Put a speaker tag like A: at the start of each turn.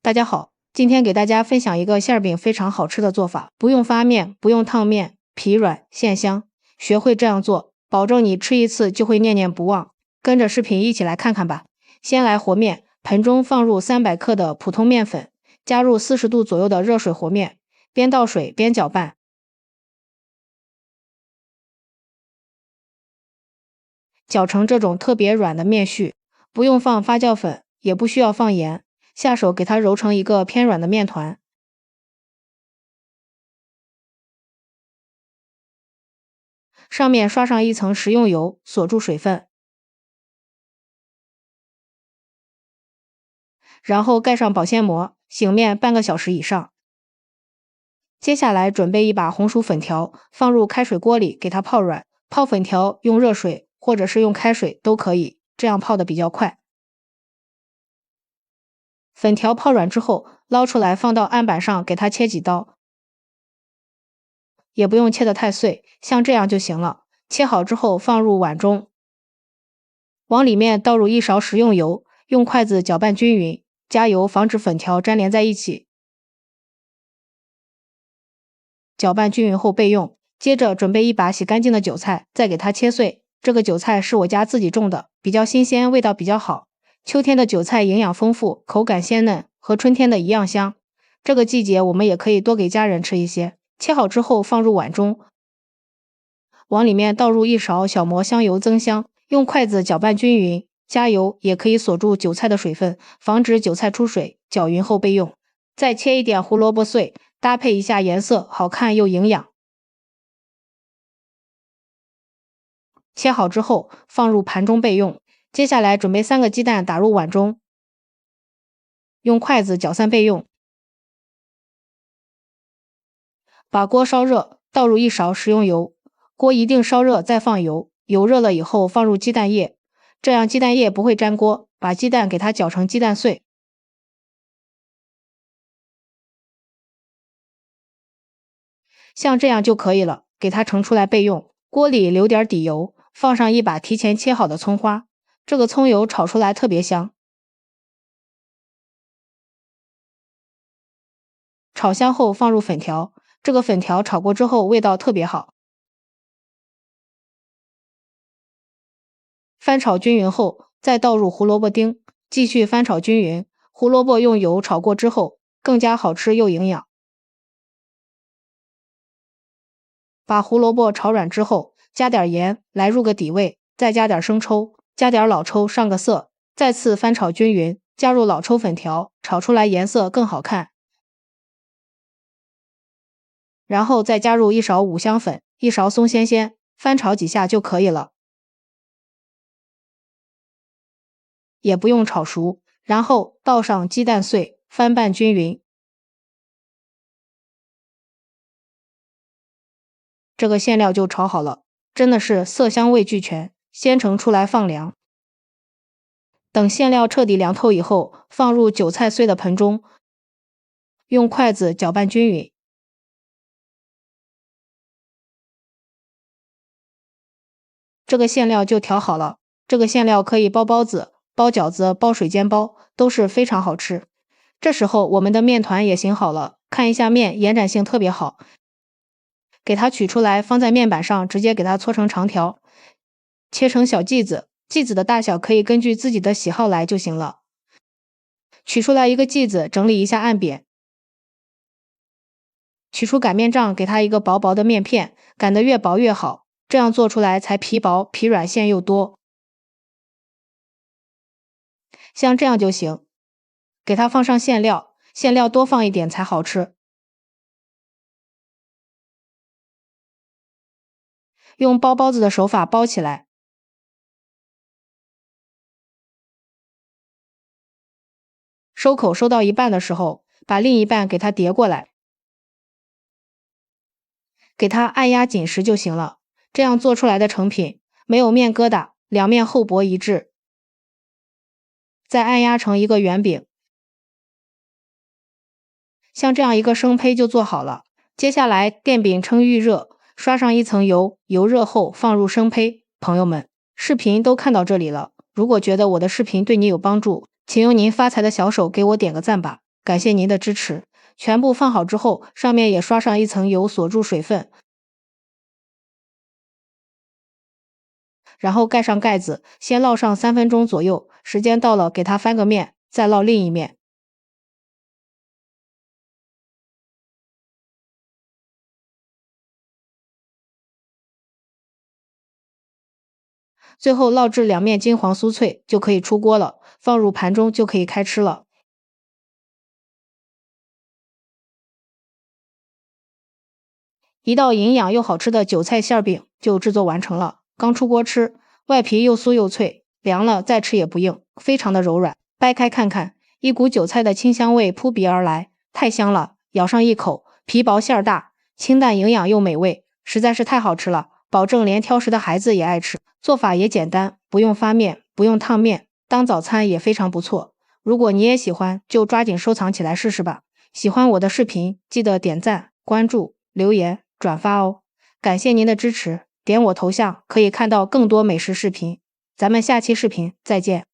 A: 大家好，今天给大家分享一个馅饼非常好吃的做法，不用发面，不用烫面，皮软馅香。学会这样做，保证你吃一次就会念念不忘。跟着视频一起来看看吧。先来和面，盆中放入300克的普通面粉，加入40度左右的热水和面，边倒水边搅拌，搅成这种特别软的面絮。不用放发酵粉，也不需要放盐，下手给它揉成一个偏软的面团。上面刷上一层食用油，锁住水分，然后盖上保鲜膜，醒面半个小时以上。接下来准备一把红薯粉条，放入开水锅里给它泡软。泡粉条用热水或者是用开水都可以，这样泡的比较快。粉条泡软之后，捞出来放到案板上给它切几刀，也不用切得太碎，像这样就行了。切好之后放入碗中，往里面倒入1勺食用油，用筷子搅拌均匀，加油防止粉条粘连在一起。搅拌均匀后备用。接着准备一把洗干净的韭菜，再给它切碎。这个韭菜是我家自己种的，比较新鲜，味道比较好。秋天的韭菜营养丰富，口感鲜嫩，和春天的一样香。这个季节我们也可以多给家人吃一些。切好之后放入碗中，往里面倒入1勺小磨香油增香，用筷子搅拌均匀。加油也可以锁住韭菜的水分，防止韭菜出水，搅匀后备用。再切一点胡萝卜碎，搭配一下颜色，好看又营养。切好之后放入盘中备用。接下来准备3个鸡蛋打入碗中，用筷子搅散备用。把锅烧热，倒入1勺食用油，锅一定烧热再放油。油热了以后放入鸡蛋液，这样鸡蛋液不会粘锅。把鸡蛋给它搅成鸡蛋碎，像这样就可以了，给它盛出来备用。锅里留点底油，放上一把提前切好的葱花，这个葱油炒出来特别香。炒香后放入粉条，这个粉条炒过之后味道特别好。翻炒均匀后，再倒入胡萝卜丁，继续翻炒均匀。胡萝卜用油炒过之后，更加好吃又营养。把胡萝卜炒软之后，加点盐来入个底味，再加点生抽，加点老抽上个色，再次翻炒均匀，加入老抽粉条，炒出来颜色更好看。然后再加入1勺五香粉，1勺松鲜鲜，翻炒几下就可以了。也不用炒熟，然后倒上鸡蛋碎，翻拌均匀。这个馅料就炒好了，真的是色香味俱全。先盛出来放凉，等馅料彻底凉透以后，放入韭菜碎的盆中，用筷子搅拌均匀。这个馅料就调好了。这个馅料可以包包子、包饺子、包水煎包，都是非常好吃。这时候我们的面团也醒好了，看一下面延展性特别好，给它取出来放在面板上，直接给它搓成长条，切成小剂子。剂子的大小可以根据自己的喜好来就行了。取出来一个剂子，整理一下按扁，取出擀面杖，给它一个薄薄的面片，擀得越薄越好，这样做出来才皮薄皮软，馅又多。像这样就行，给它放上馅料，馅料多放一点才好吃。用包包子的手法包起来，收口收到一半的时候，把另一半给它叠过来，给它按压紧实就行了。这样做出来的成品没有面疙瘩，两面厚薄一致。再按压成一个圆饼，像这样一个生胚就做好了。接下来电饼称预热，刷上一层油，油热后放入生胚。朋友们，视频都看到这里了，如果觉得我的视频对你有帮助，请用您发财的小手给我点个赞吧。感谢您的支持。全部放好之后，上面也刷上一层油锁住水分，然后盖上盖子，先烙上3分钟左右，时间到了给它翻个面，再烙另一面。最后烙至两面金黄酥脆，就可以出锅了，放入盘中就可以开吃了。一道营养又好吃的韭菜馅饼就制作完成了。刚出锅吃，外皮又酥又脆，凉了再吃也不硬，非常的柔软。掰开看看，一股韭菜的清香味扑鼻而来，太香了！咬上一口，皮薄馅大，清淡营养又美味，实在是太好吃了，保证连挑食的孩子也爱吃。做法也简单，不用发面，不用烫面，当早餐也非常不错。如果你也喜欢，就抓紧收藏起来试试吧。喜欢我的视频，记得点赞、关注、留言、转发哦。感谢您的支持，点我头像可以看到更多美食视频。咱们下期视频再见。